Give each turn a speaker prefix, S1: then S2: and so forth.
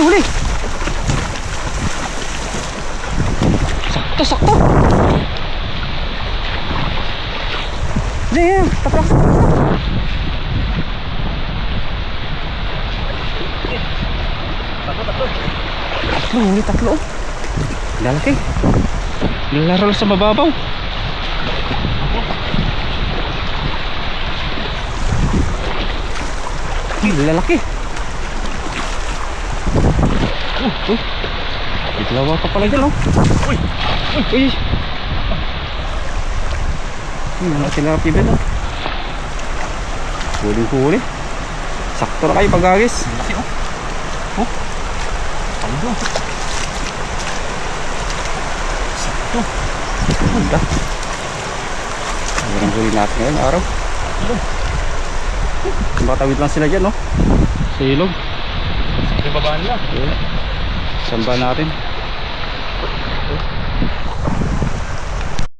S1: huli. Sakto, sakto. Ayan, taplak. Tatlo, huli tatlo. Lalaki. Nilalaro sa mababaw. Lalaki. Itlawa pa pala dyan, oh. Uy. Mga tilapia ba, no? Huli. Sakto na kayo pag-agis. Laki, oh. Paldo. Sakto. Ganda. Ayan ang huli natin ngayon, araw. Matawid lang sila dyan, no? Sa ilog. Sa babaan lang. Samba natin.